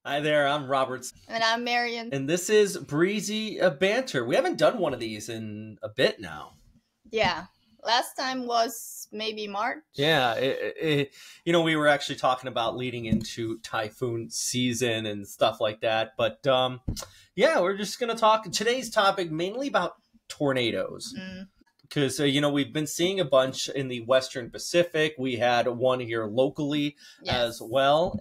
Hi there, I'm Robert. And I'm Marion. And this is Breezy Banter. We haven't done one of these in a bit now. Yeah. Last time was maybe March. Yeah, we were actually talking about leading into typhoon season and stuff like that. But yeah, we're just going to talk today's topic mainly about tornadoes. Because, we've been seeing a bunch in the Western Pacific. We had one here locally as well.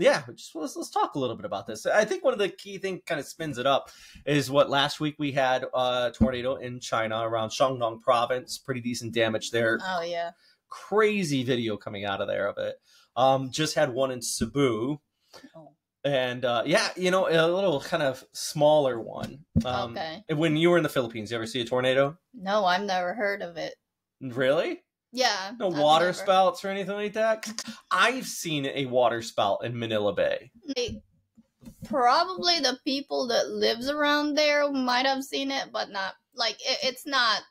Yeah, let's talk a little bit about this. I think one of the key things kind of spins it up is what last week we had a tornado in China around Shandong province. Pretty decent damage there. Oh, yeah. Crazy video coming out of there of it. Just had one in Cebu. Oh. And, a little kind of smaller one. Okay. When you were in the Philippines, you ever see a tornado? No, I've never heard of it. Really? Yeah. No water spouts or anything like that? I've seen a water spout in Manila Bay. Probably the people that lives around there might have seen it, but not, it's not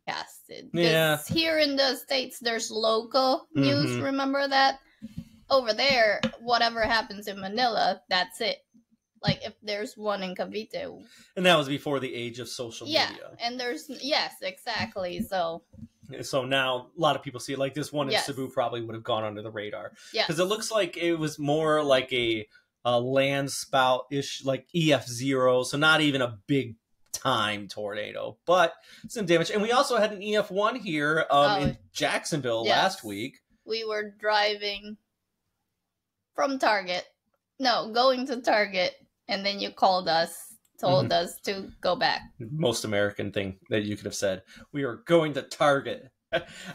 casted. Yeah. Here in the States, there's local news, remember that? Over there, whatever happens in Manila, that's it. Like, if there's one in Cavite. And that was before the age of social media. Yeah, and yes, exactly, So now a lot of people see it. Like this one in Cebu probably would have gone under the radar. Yeah. Because it looks like it was more like a land spout-ish, like EF0, so not even a big time tornado, but some damage. And we also had an EF1 here in Jacksonville last week. We were driving from Target. No, going to Target, and then you called us, told us to go back. Most American thing that you could have said. We are going to Target.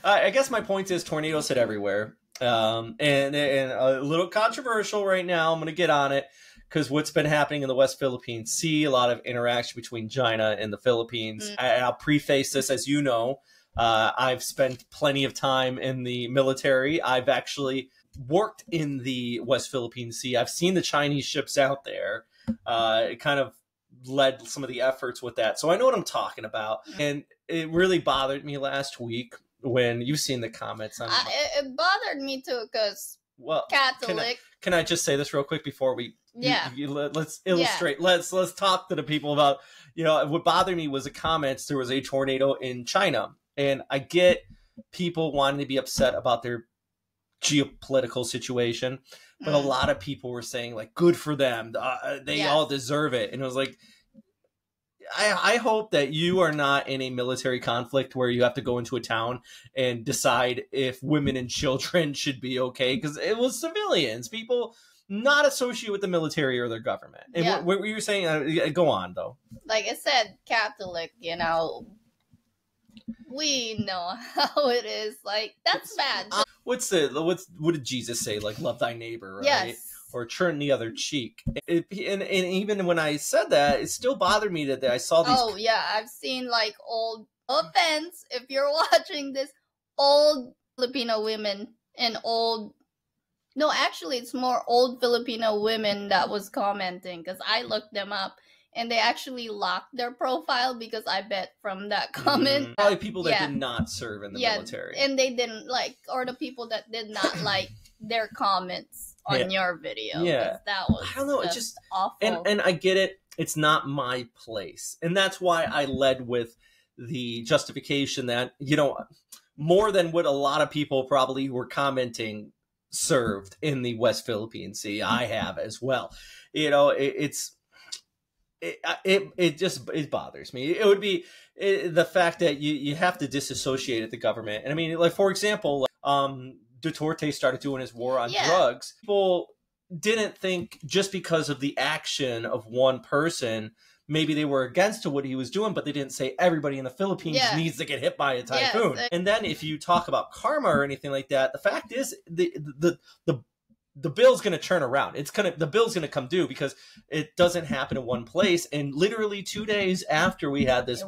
I guess my point is tornadoes hit everywhere. And a little controversial right now. I'm going to get on it because what's been happening in the West Philippine Sea, a lot of interaction between China and the Philippines. I'll preface this, as you know, I've spent plenty of time in the military. I've actually worked in the West Philippine Sea. I've seen the Chinese ships out there. It kind of led some of the efforts with that. So I know what I'm talking about. And it really bothered me last week when you've seen the comments. It bothered me too because Catholic. Can I just say this real quick before we... let's illustrate. Yeah. Let's talk to the people about, what bothered me was the comments. There was a tornado in China. And I get people wanting to be upset about their geopolitical situation, but a lot of people were saying, like, good for them. They all deserve it. And it was like, I hope that you are not in a military conflict where you have to go into a town and decide if women and children should be okay, because it was civilians, people not associated with the military or their government. And what were you saying? Go on, though. Like I said, Catholic, we know how it is. Like, that's bad. What did Jesus say? Like, love thy neighbor, right? Yes. Or turn the other cheek. And even when I said that, it still bothered me that I saw these. Oh, yeah. I've seen, like, old, offense, if you're watching this, old Filipino women and no, actually, it's more old Filipino women that was commenting, because I looked them up. And they actually locked their profile because I bet from that comment. Probably people that did not serve in the military. And they didn't like, or the people that did not like their comments on your video. Yeah. That was I don't know, it's just awful. And I get it. It's not my place. And that's why I led with the justification that, more than what a lot of people probably were commenting served in the West Philippine Sea. I have as well. It bothers me. It would be the fact that you have to disassociate at the government. And I mean, like, for example, Duterte started doing his war on drugs. People didn't think just because of the action of one person, maybe they were against what he was doing, but they didn't say everybody in the Philippines needs to get hit by a typhoon. And then if you talk about karma or anything like that, the fact is the bill's going to turn around. The bill's going to come due because it doesn't happen in one place. And literally 2 days after we had this,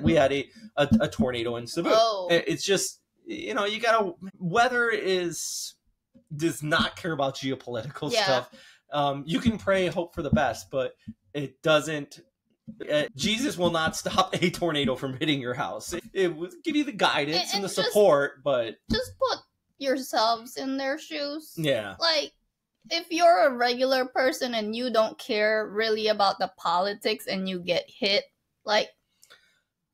we had a tornado in Cebu. Oh. It's just, weather does not care about geopolitical stuff. You can pray, hope for the best, but it doesn't. Jesus will not stop a tornado from hitting your house. It will give you the guidance and the support, but just put yourselves in their shoes. Yeah. Like, if you're a regular person and you don't care really about the politics and you get hit, like.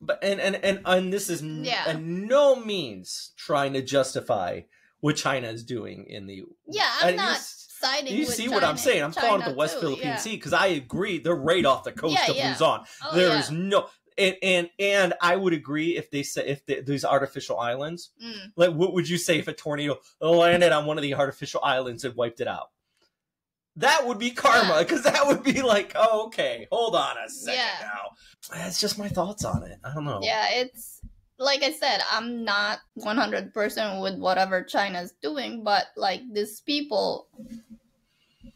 But and this is in no means trying to justify what China is doing in the. Yeah, I'm not siding. You with see China, what I'm saying? I'm calling it the West too, Philippine Sea because I agree they're right off the coast of Luzon. Oh, There is no. And I would agree if they said these artificial islands, like what would you say if a tornado landed on one of the artificial islands and wiped it out? That would be karma, because that would be like, oh, okay, hold on a second now. That's just my thoughts on it. I don't know. Yeah, it's like I said, I'm not 100% with whatever China's doing, but like these people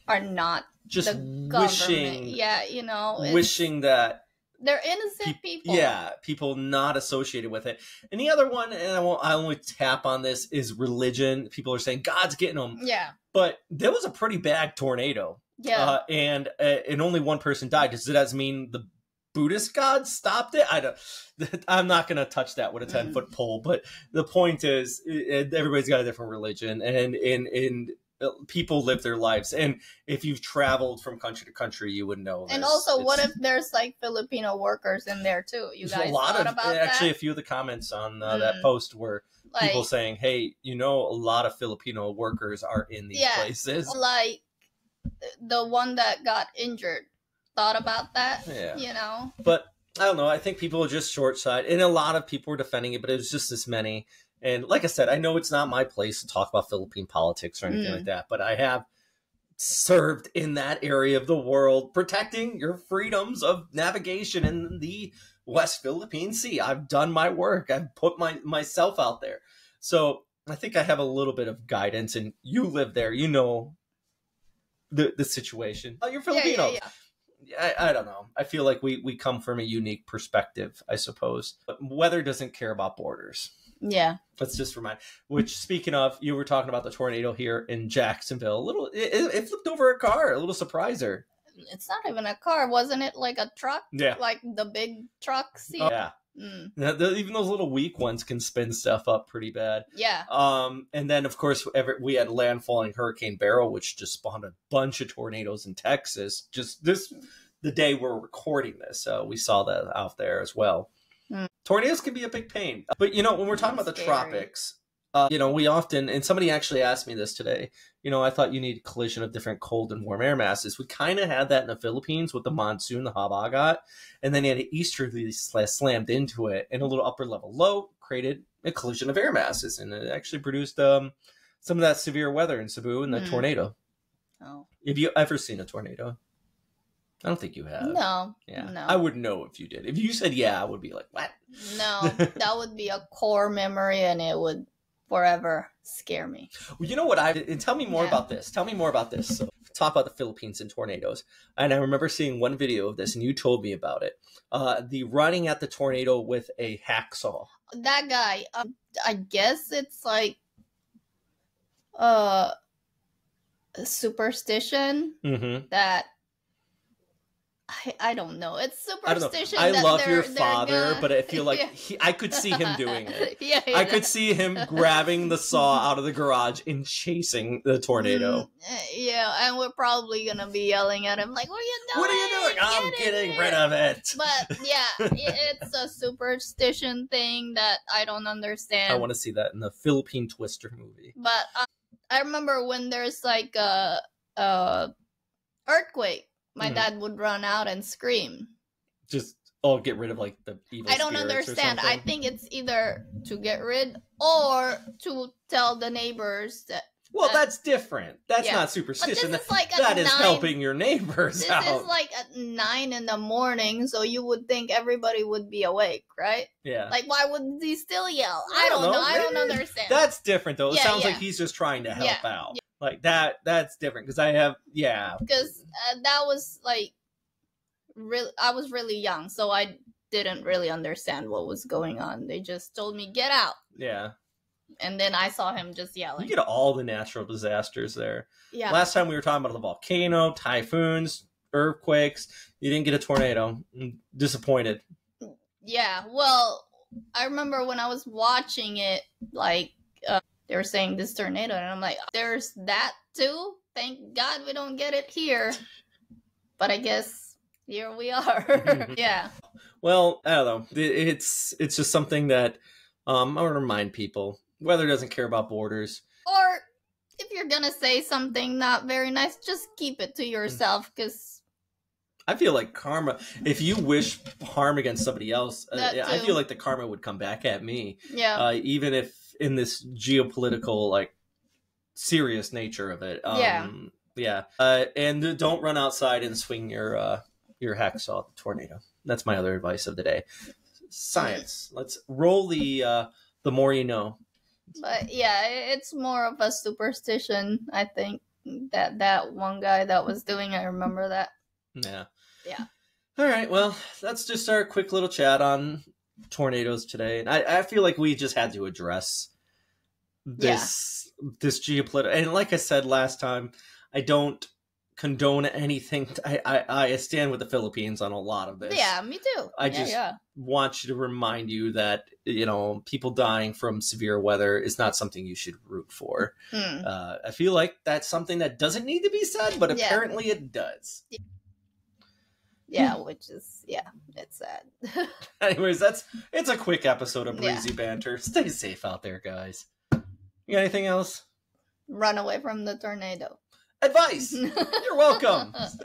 are not just the government. Yeah, you know, wishing that. They're innocent people. Yeah, people not associated with it. And the other one, and I only tap on this, is religion. People are saying God's getting them. Yeah. But there was a pretty bad tornado. Yeah. And only one person died. Does that mean the Buddhist God stopped it? I'm not going to touch that with a 10-foot pole. But the point is, everybody's got a different religion. And people live their lives, and if you've traveled from country to country, you would know this. And also, what if there's like Filipino workers in there too? You guys thought about that? Actually, a few of the comments on that post were people saying, hey, a lot of Filipino workers are in these places. Like the one that got injured thought about that. But I don't know, I think people are just short-sighted, and a lot of people were defending it, but it was just this many. And like I said, I know it's not my place to talk about Philippine politics or anything like that, but I have served in that area of the world, protecting your freedoms of navigation in the West Philippine Sea. I've done my work. I've put myself out there. So I think I have a little bit of guidance, and you live there. You know the situation. Oh, you're Filipino. Yeah. I don't know. I feel like we come from a unique perspective, I suppose. But weather doesn't care about borders. Yeah. Let's just remind. Which, speaking of, you were talking about the tornado here in Jacksonville. It flipped over a car. A little surpriser. It's not even a car, wasn't it? Like a truck. Yeah. Like the big trucks. Oh, yeah. Even those little weak ones can spin stuff up pretty bad. Yeah. And then of course we had landfalling Hurricane Beryl, which just spawned a bunch of tornadoes in Texas. Just the day we're recording this, we saw that out there as well. Tornadoes can be a big pain. But, when we're talking about the tropics, we often, and somebody actually asked me this today, I thought you need a collision of different cold and warm air masses. We kind of had that in the Philippines with the monsoon, the Habagat, and then you had an easterly slammed into it, and a little upper level low created a collision of air masses, and it actually produced some of that severe weather in Cebu and the tornado. Oh. Have you ever seen a tornado? I don't think you have. No. Yeah. No. I would know if you did. If you said yeah, I would be like, what? No, that would be a core memory, and it would forever scare me. Well, you know what? And tell me more about this. Tell me more about this. So, talk about the Philippines and tornadoes. And I remember seeing one video of this, and you told me about it. The running at the tornado with a hacksaw. That guy, I guess it's like a superstition that I don't know. It's superstition. I love your father, but I feel like I could see him doing it. I could see him grabbing the saw out of the garage and chasing the tornado. Yeah, and we're probably going to be yelling at him like, what are you doing? What are you doing? I'm getting rid of it. But yeah, it's a superstition thing that I don't understand. I want to see that in the Philippine Twister movie. But I remember when there's like a earthquake, my dad would run out and scream. Just get rid of like the evil I don't understand. I think it's either to get rid or to tell the neighbors that. Well, that's different. That's not superstition. But this is like that is helping your neighbors out. This is like at 9 a.m, so you would think everybody would be awake, right? Yeah. Like, why would he still yell? I don't know. I don't understand. That's different, though. It sounds like he's just trying to help out. Yeah. Like, that's different, because Because that was, like, I was really young, so I didn't really understand what was going on. They just told me, get out. Yeah. And then I saw him just yelling. You get all the natural disasters there. Yeah. Last time we were talking about the volcano, typhoons, earthquakes. You didn't get a tornado. I'm disappointed. Yeah. Well, I remember when I was watching it, like, they were saying this tornado, and I'm like, there's that too? Thank God we don't get it here. But I guess here we are. Yeah. Well, I don't know. It's just something that I want to remind people. Weather doesn't care about borders. Or if you're gonna say something not very nice, just keep it to yourself, because I feel like karma, if you wish harm against somebody else, I feel like the karma would come back at me. Yeah. Even if in this geopolitical, like, serious nature of it. Yeah. And don't run outside and swing your hacksaw at the tornado. That's my other advice of the day. Science. Let's roll the more you know. But yeah, it's more of a superstition, I think. That one guy that was doing, I remember that. Yeah. Yeah. All right. Well, that's just our quick little chat on tornadoes today. And I feel like we just had to address this geopolitical. And like I said last time, I don't condone anything. I stand with the Philippines on a lot of this. Yeah, me too. I just want you to remind you that, people dying from severe weather is not something you should root for. I feel like that's something that doesn't need to be said, but apparently it does. Yeah, which is, it's sad. Anyways, it's a quick episode of Breezy Banter. Stay safe out there, guys. You got anything else? Run away from the tornado. Advice! You're welcome!